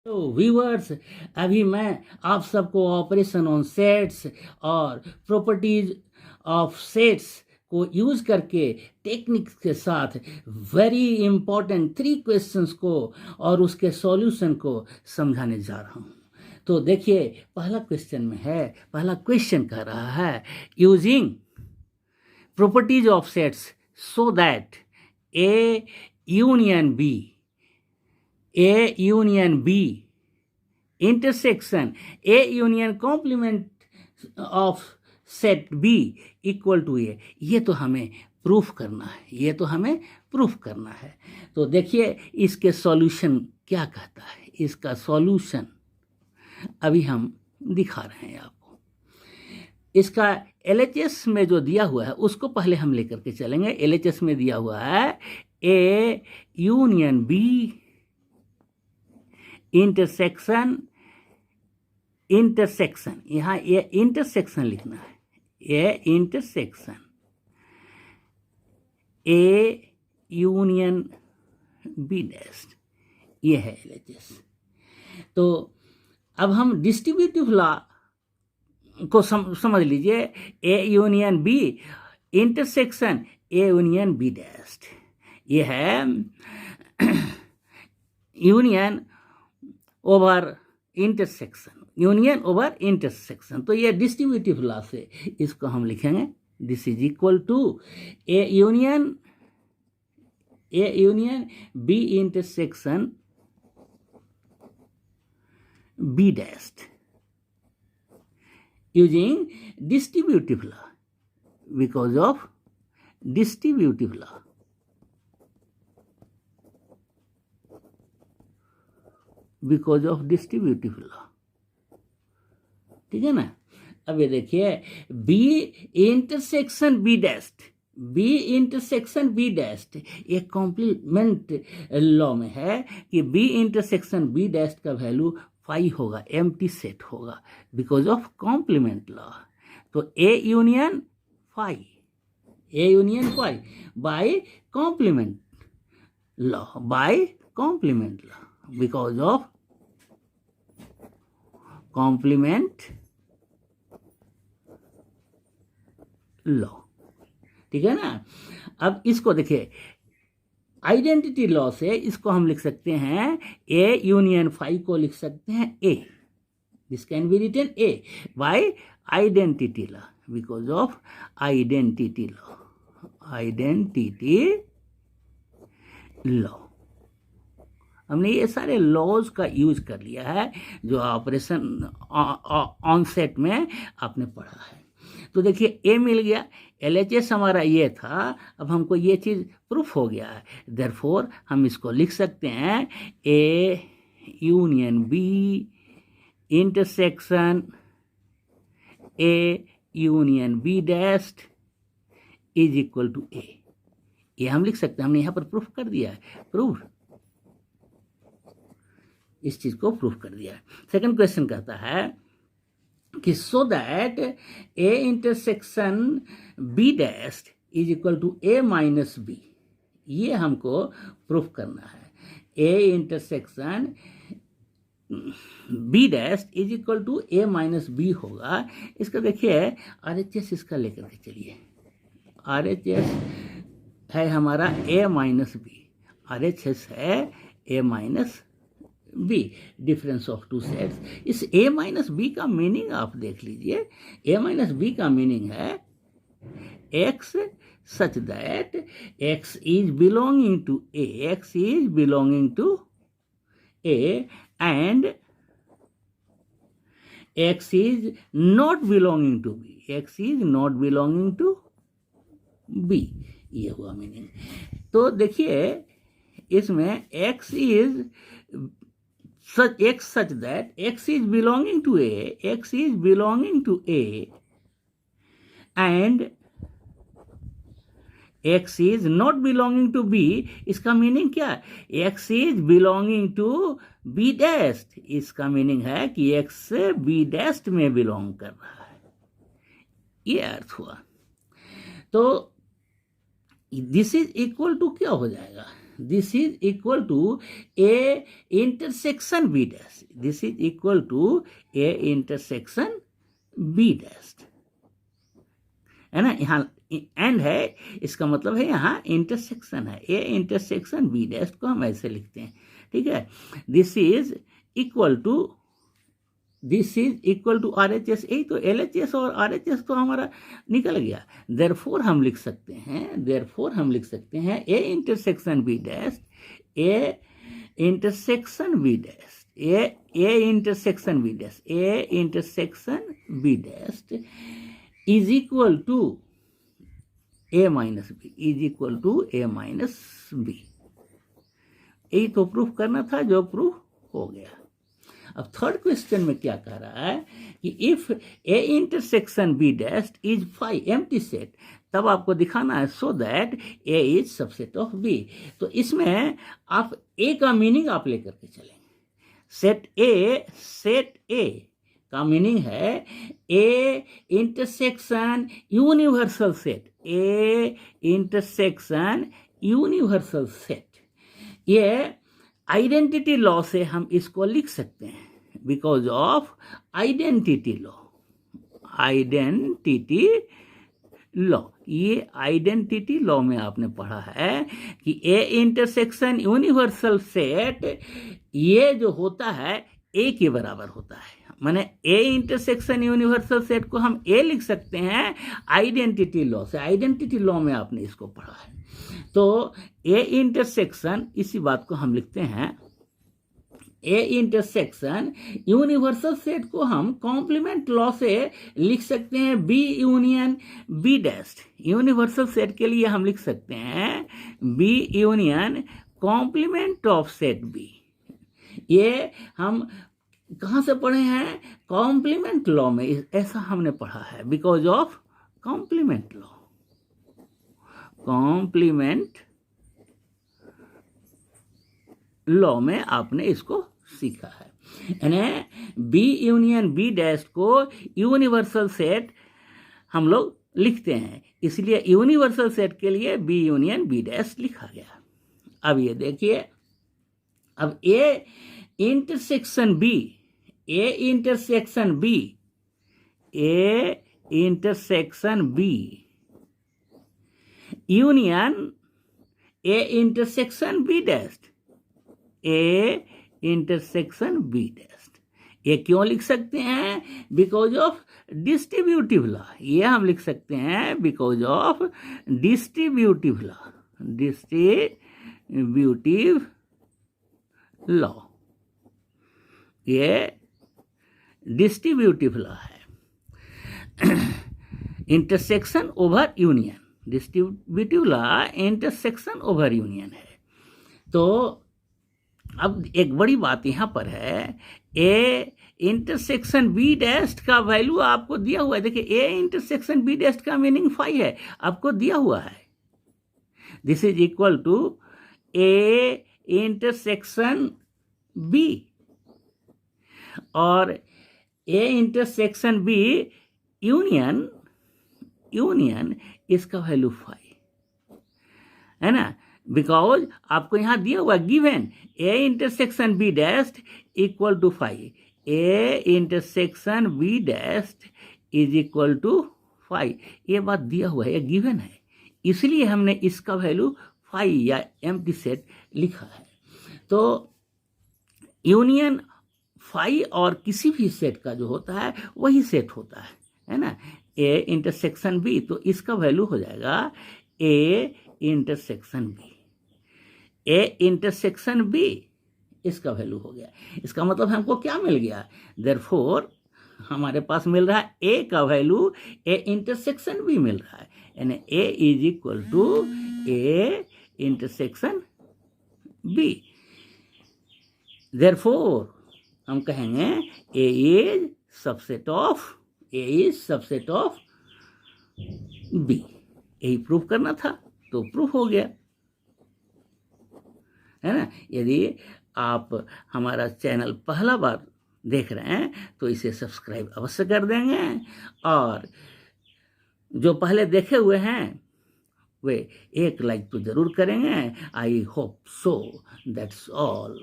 तो व्यूअर्स, अभी मैं आप सबको ऑपरेशन ऑन सेट्स और प्रॉपर्टीज ऑफ सेट्स को यूज करके टेक्निक्स के साथ वेरी इंपॉर्टेंट 3 क्वेश्चंस को और उसके सॉल्यूशन को समझाने जा रहा हूँ। तो देखिए, पहला क्वेश्चन कह रहा है using properties of sets so that A union B intersection A union complement of set B equal to A. ये तो हमें प्रूफ करना है। तो देखिए इसके सॉल्यूशन क्या कहता है। इसका सॉल्यूशन अभी हम दिखा रहे हैं आपको। इसका LHS में जो दिया हुआ है उसको पहले हम लेकर के चलेंगे। LHS में दिया हुआ है A यूनियन B इंटरसेक्शन, यहाँ ये इंटरसेक्शन लिखना है, ये intersection A union B dash, ये है LHS। तो अब हम डिस्ट्रीब्यूटिव लॉ को समझ लीजिए। A union B intersection A union B dash, ये है यूनियन ओवर इंटरसेक्शन। तो ये डिस्ट्रीब्यूटिव लॉ से इसको हम लिखेंगे this is equal to A union B intersection B dash using distributive law because of distributive law। ठीक है ना। अब ये देखिए B इंटरसेक्शन B डैश, ये कॉम्प्लीमेंट लॉ में है कि B इंटरसेक्शन B डैश का वैल्यू फाई होगा, एम्प्टी सेट होगा बिकॉज ऑफ कॉम्प्लीमेंट लॉ। तो A union phi by complement law, because of complement law. ठीक है ना। अब इसको देखिए आइडेंटिटी लॉ से इसको हम लिख सकते हैं A यूनियन फाई को लिख सकते हैं A, this can be written A by identity law because of identity law. हमने ये सारे लॉज का यूज कर लिया है जो ऑपरेशन ऑन सेट में आपने पढ़ा है। तो देखिए A मिल गया, LHS हमारा ये था, अब हमको ये चीज प्रूफ हो गया है। देयरफॉर हम इसको लिख सकते हैं A union B intersection A union B dash is equal to A। ये हम लिख सकते हैं, हमने यहाँ पर प्रूफ कर दिया है, इस चीज को प्रूफ कर दिया है। सेकंड क्वेश्चन कहता है कि so that A intersection B dash is equal to A minus B, ये हमको प्रूफ करना है। A intersection B dash is equal to A minus B होगा। इसका देखिए RHS इसका लेकर के चलिए। RHS है हमारा A माइनस B, RHS है A minus B, difference of two sets. इस A माइनस B का मीनिंग आप देख लीजिए। A माइनस B का मीनिंग है X such that X is belonging to A, and X is not belonging to B, ये हुआ मीनिंग। तो देखिए इसमें X such that X is belonging to A and X is not belonging to B, इसका meaning क्या है? X is belonging to B dash, इसका meaning है कि X B डैश में बिलोंग कर रहा है, ये अर्थ हुआ। तो दिस इज इक्वल टू क्या हो जाएगा? this is equal to A intersection B dash. This is equal to A intersection B dash, है ना. यहाँ एंड है, इसका मतलब है यहाँ इंटरसेक्शन है. ए इंटरसेक्शन बी डैश को हम ऐसे लिखते हैं, ठीक है. This is equal to R H S. यही तो एल एच एस और आर एच एस तो हमारा निकल गया. देयरफॉर हम लिख सकते हैं A intersection B dash, A intersection B dash, A intersection B dash, A intersection B dash is equal to A minus B, is equal to A minus B. यही तो प्रूफ करना था, जो प्रूफ हो गया. अब थर्ड क्वेश्चन में क्या कह रहा है कि if A intersection B dash is phi empty set, तब आपको दिखाना है so that A is subset of B. तो इसमें आप ए का मीनिंग आप लेकर के चलेंगे. सेट ए का मीनिंग है A intersection universal set, A intersection universal set. ये आइडेंटिटी लॉ से हम इसको लिख सकते हैं, because of identity law. Identity law, ये आइडेंटिटी लॉ में आपने पढ़ा है कि ए इंटरसेक्शन यूनिवर्सल सेट ये जो होता है ए के बराबर होता है. माने ए इंटरसेक्शन यूनिवर्सल सेट को हम ए लिख सकते हैं आइडेंटिटी लॉ से. आइडेंटिटी लॉ में आपने इसको पढ़ा है. तो ए इंटरसेक्शन, इसी बात को हम लिखते हैं ए इंटरसेक्शन यूनिवर्सल सेट को हम कॉम्प्लीमेंट लॉ से लिख सकते हैं B union B dash. Universal set के लिए हम लिख सकते हैं B union complement of set B. ये हम कहाँ से पढ़े हैं? कॉम्प्लीमेंट लॉ में ऐसा हमने पढ़ा है, because of complement law. Complement law में आपने इसको सीखा है. यानी बी यूनियन बी डैश को यूनिवर्सल सेट हम लोग लिखते हैं, इसलिए यूनिवर्सल सेट के लिए बी यूनियन बी डैश लिखा गया. अब ये देखिए, अब A intersection B, A intersection B, A intersection B union A intersection B dash, A intersection B dash. ये क्यों लिख सकते हैं? Because of distributive law. ये हम लिख सकते हैं because of distributive law. Distributive law, ये डिस्ट्रीब्यूटिव लॉ है. Intersection over union, distributive law intersection over union है. तो अब एक बड़ी बात यहां पर है, ए इंटरसेक्शन बी डैश का वैल्यू आपको दिया हुआ है. देखिए, ए इंटरसेक्शन बी डैश का मीनिंग फाई है, आपको दिया हुआ है. This is equal to A intersection B, और ए इंटरसेक्शन बी यूनियन इसका वैल्यू फाई है ना. बिकॉज आपको यहां दिया हुआ given A intersection B dash equal to phi. A intersection B dash is equal to phi. ये बात दिया हुआ है, ये गिवन है, इसलिए हमने इसका वैल्यू फाई या एम्प्टी सेट लिखा है. तो यूनियन फाई और किसी भी सेट का जो होता है वही सेट होता है ना. ए इंटरसेक्शन बी, तो इसका वैल्यू हो जाएगा A intersection B. A intersection B इसका वैल्यू हो गया. इसका मतलब हमको क्या मिल गया? देयरफॉर हमारे पास मिल रहा है ए का वैल्यू ए इंटरसेक्शन बी मिल रहा है. यानी A is equal to A intersection B. Therefore हम कहेंगे A is subset of B. यही प्रूफ करना था, तो प्रूफ हो गया, है ना. यदि आप हमारा चैनल पहला बार देख रहे हैं तो इसे सब्सक्राइब अवश्य कर देंगे, और जो पहले देखे हुए हैं वे एक लाइक तो ज़रूर करेंगे। I hope so. That's all.